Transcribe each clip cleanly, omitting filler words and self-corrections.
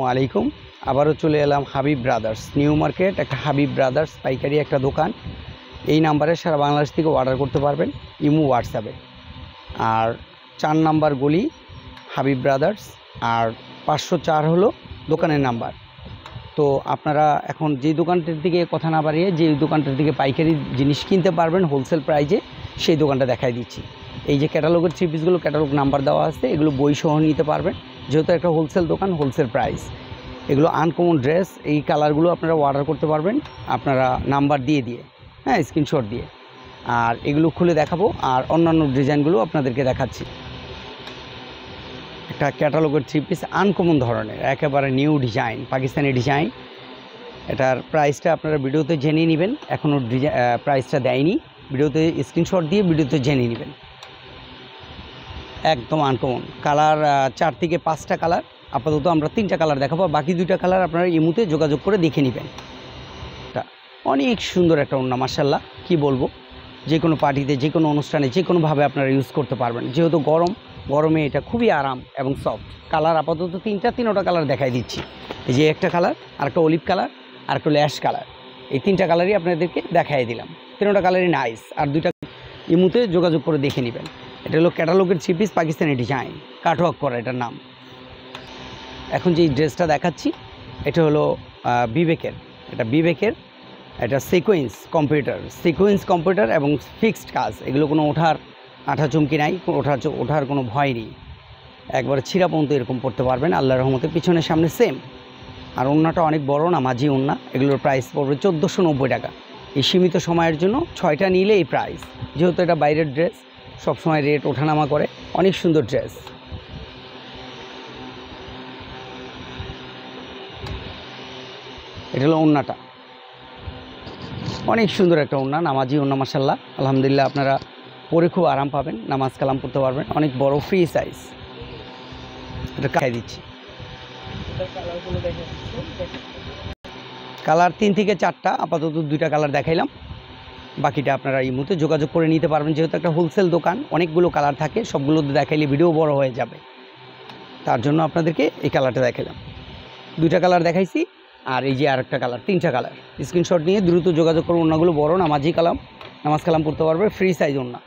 আলাইকুম আবারও চলে এলাম হাবিব ব্রাদার্স নিউ মার্কেট। একটা হাবিব ব্রাদার্স পাইকারি একটা দোকান। এই নাম্বারে সারা বাংলাদেশ থেকে অর্ডার করতে পারবেন ইমো হোয়াটসঅ্যাপে। আর 4 নাম্বার গলি হাবিব ব্রাদার্স, আর 504 হলো দোকানের নাম্বার। তো আপনারা এখন যে দোকানটার দিকে কথা না বাড়িয়ে যে দোকানটার দিকে পাইকারি জিনিস কিনতে পারবেন হোলসেল প্রাইজে, সেই দোকানটা দেখাই দিচ্ছি। এই যে ক্যাটালগের 3 পিসগুলো ক্যাটালগ নাম্বার দেওয়া আছে, এগুলো বই সহ নিতে পারবেন, যেহেতু একটা হোলসেল দোকান, হোলসেল প্রাইস। এগুলো আনকমন ড্রেস, এই কালারগুলো আপনারা অর্ডার করতে পারবেন আপনারা নাম্বার দিয়ে হ্যাঁ, স্ক্রিনশট দিয়ে। আর এগুলো খুলে দেখাবো, আর অন্যান্য ডিজাইনগুলো আপনাদেরকে দেখাচ্ছি। একটা ক্যাটালগের 3 পিস আনকমন ধরনের, একেবারে নিউ ডিজাইন, পাকিস্তানি ডিজাইন। এটার প্রাইসটা আপনারা ভিডিওতে জেনে নেবেন, এখনও প্রাইসটা দেয়নি। ভিডিওতে স্ক্রিনশট দিয়ে ভিডিওতে জেনে নেবেন। একদম আনকমন কালার, 4 থেকে 5টা কালার। আপাতত আমরা 3টা কালার দেখাবো, বাকি 2টা কালার আপনারা ইমোতে যোগাযোগ করে দেখে নেবেন। অনেক সুন্দর একটা ওড়না, মাশাআল্লাহ, কি বলবো, যে কোনো পার্টিতে, যে কোনো অনুষ্ঠানে, যে কোনোভাবে আপনারা ইউজ করতে পারবেন। যেহেতু গরমে এটা খুবই আরাম এবং সফট। কালার আপাতত 3টা কালার দেখাই দিচ্ছি। এই যে একটা কালার, আরেকটা অলিভ কালার, আরেকটা ল্যাশ কালার। এই 3টা কালারই আপনাদেরকে দেখাই দিলাম। 3টা কালারই নাইস। আর 2টা ইমোতে যোগাযোগ করে দেখে নেবেন। এটা হলো ক্যাটালগের 3 পিস পাকিস্তানি ডিজাইন, কাটওয়ার্ক করা এটার নাম। এখন যে ড্রেসটা দেখাচ্ছি এটা হলো বিবেকের, এটা সিকোয়েন্স কম্পিউটার এবং ফিক্সড কাজ। এগুলো কোনো আঠা চুমকি নাই, ওঠার কোনো ভয় নেই। একবার ছিঁড়া পর্যন্ত এরকম পড়তে পারবেন আল্লাহর রহমতে। পিছনের সামনে সেম। আর ওড়নাটা অনেক বড় নামাজি ওড়না। এগুলোর প্রাইস পড়বে 1490 টাকা। এই সীমিত সময়ের জন্য 6টা নিলে এই প্রাইস। যেহেতু এটা বাইরের ড্রেস, সবসময় রেট ওঠানামা করে। অনেক সুন্দর ড্রেস। এটা হলো ওড়নাটা, অনেক সুন্দর একটা ওড়না, নামাজি ওড়না, মাশাআল্লাহ, আলহামদুলিল্লাহ। আপনারা পরে খুব আরাম পাবেন, নামাজ কালাম পড়তে পারবেন। অনেক বড় ফ্রি সাইজ। এটা দেখাই দিচ্ছি। কালার 3 থেকে 4টা, আপাতত 2টা কালার দেখাইলাম। বাকিটা আপনারা এই মুহূর্তে যোগাযোগ করে নিতে পারবেন। যেহেতু একটা হোলসেল দোকান, অনেকগুলো কালার থাকে, সবগুলো দেখাইলে ভিডিও বড় হয়ে যাবে। তার জন্য আপনাদেরকে এই কালারটা দেখাইলাম। 2টা কালার দেখাইছি। আর এই যে আরেকটা কালার, 3টা কালার। স্ক্রিনশট নিয়ে দ্রুত যোগাযোগ করুন। ওড়নাগুলো বড়, নামাজ কালাম পড়তে পারবে, ফ্রি সাইজ ওড়না।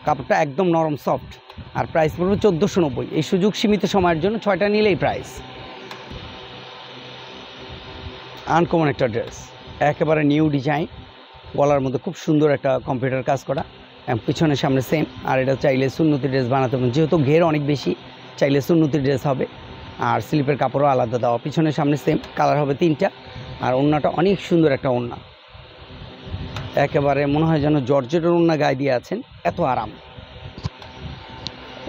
কাপড়টা একদম নরম সফট। আর প্রাইস পড়বে 1490। এই সুযোগ সীমিত সময়ের জন্য, 6টা নিলেই প্রাইস। আনকমন একটা ড্রেস, একেবারে নিউ ডিজাইন। গলার মধ্যে খুব সুন্দর একটা কম্পিউটার কাজ করা, পিছনের সামনে সেম। আর এটা চাইলে সুন্নতি ড্রেস বানাতে পারবেন, যেহেতু ঘের অনেক বেশি, চাইলে সুন্নতি ড্রেস হবে। আর স্লিপের কাপড়ও আলাদা দেওয়া। পিছনের সামনে সেম। কালার হবে 3টা। আর ওড়নাটা অনেক সুন্দর একটা ওড়না, একেবারে মনে হয় যেন জর্জেটের ওড়না গায়ে দিয়ে আছেন, এত আরাম।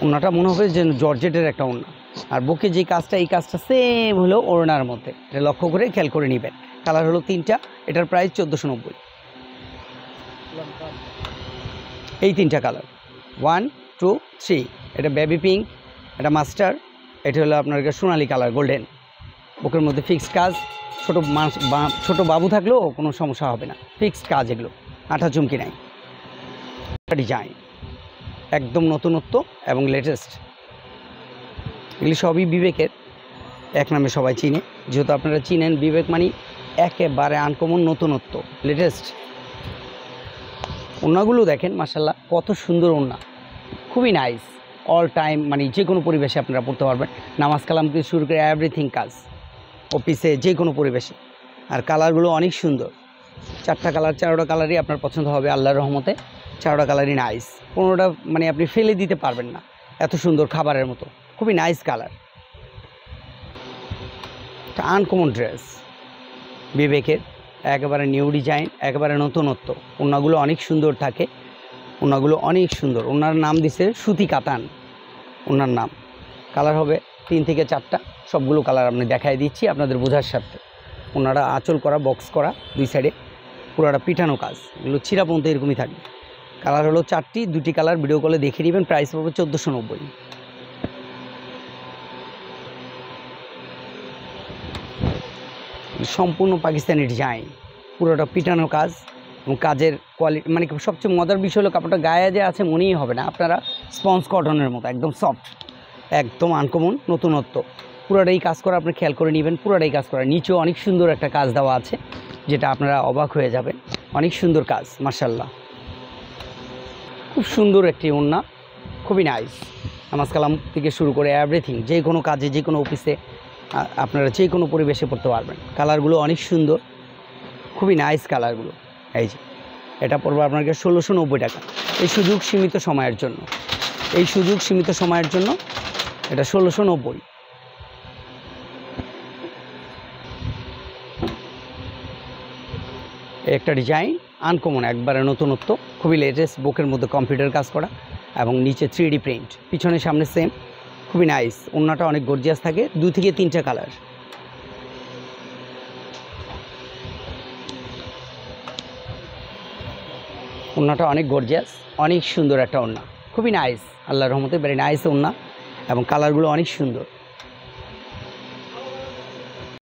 ওড়নাটা মনে হবে যেন জর্জেটের একটা ওড়না। আর বুকে যে কাজটা, এই কাজটা সেম হলো ওড়নার মধ্যে। এটা লক্ষ্য করে খেয়াল করে নেবেন। কালার হলো 3টা। এটার প্রাইস 1490। এই 3টা কালার, 1, 2, 3। এটা বেবি পিঙ্ক, এটা মাস্টার, এটা হলো আপনার সোনালি কালার, গোল্ডেন। বুকের মধ্যে ফিক্সড কাজ। ছোট বাবু থাকলেও কোনো সমস্যা হবে না, ফিক্সড কাজ। এগুলো আঠা চুমকি নাই। ডিজাইন একদম নতুনত্ব এবং লেটেস্ট। এগুলি সবই বিবেকের, এক নামে সবাই চিনে। যেহেতু আপনারা চিনেন, বিবেক মানে একেবারে আনকমন, নতুনত্ব, লেটেস্ট। ওড়নাগুলো দেখেন, মাশাআল্লাহ, কত সুন্দর ওড়না, খুবই নাইস। অল টাইম মানে যে কোনো পরিবেশে আপনারা পড়তে পারবেন। নামাজ কালাম থেকে শুরু করে এভরিথিং কাজ, অফিসে, যে কোনো পরিবেশে। আর কালারগুলো অনেক সুন্দর। 4টা কালার, 4টা কালারই আপনার পছন্দ হবে আল্লাহর রহমতে। 4টা কালারই নাইস। 15টা মানে আপনি ফেলে দিতে পারবেন না, এত সুন্দর, খাবারের মতো, খুবই নাইস কালার। একটা আনকমন ড্রেস, বিবেকের, একেবারে নিউ ডিজাইন, একেবারে নতুনত্ব। ওড়নাগুলো অনেক সুন্দর থাকে, ওড়নাগুলো অনেক সুন্দর। ওড়নার নাম দিছে সুতি কাতান, ওড়নার নাম। কালার হবে 3 থেকে 4টা। সবগুলো কালার আমি দেখাই দিচ্ছি আপনাদের বোঝার সাথে। ওনারা আঁচল করা, বক্স করা, 2 সাইডে পুরোটা পিটানো কাজ। এগুলো ছিঁড়া পর্যন্ত এরকমই থাকবে। কালার হলো 4টি, 2টি কালার ভিডিও কলে দেখে নেবেন। প্রাইস পড়বে 1490। সম্পূর্ণ পাকিস্তানি ডিজাইন, পুরোটা পিটানো কাজ এবং কাজের কোয়ালিটি, মানে সবচেয়ে মজার বিষয় হলো কাপড়টা গায়ে যে আছে মনেই হবে না। আপনারা স্পঞ্জ কটনের মতো, একদম সফট, একদম আনকমন, নতুনত্ব। পুরোটাই কাজ করা, আপনি খেয়াল করে নেবেন, পুরোটাই কাজ করা। নিচেও অনেক সুন্দর একটা কাজ দেওয়া আছে, যেটা আপনারা অবাক হয়ে যাবেন। অনেক সুন্দর কাজ মাশাআল্লাহ, খুব সুন্দর একটি ওড়না, খুবই নাইস। নামাজ কালাম থেকে শুরু করে এভরিথিং, যে কোনো কাজে, যে কোনো অফিসে আপনারা যে কোনো পরিবেশে পড়তে পারবেন। কালারগুলো অনেক সুন্দর, খুবই নাইস কালারগুলো। এই যে এটা পড়বে আপনাকে 1690 টাকা। এই সুযোগ সীমিত সময়ের জন্য, এই সুযোগ সীমিত সময়ের জন্য এটা 1690। একটা ডিজাইন আনকমন, একবারে নতুনত্ব, খুবই লেটেস্ট, বুকের মধ্যে কম্পিউটার কাজ করা এবং নিচে 3D প্রিন্ট, পিছনে সামনে সেম, খুবই নাইস। ওড়নাটা অনেক গর্জিয়াস থাকে, 2 থেকে 3টা কালার। ওড়নাটা অনেক গর্জিয়াস, অনেক সুন্দর একটা ওড়না, খুবই নাইস, আল্লাহর রহমতে ভেরি নাইস ওড়না, এবং কালারগুলো অনেক সুন্দর।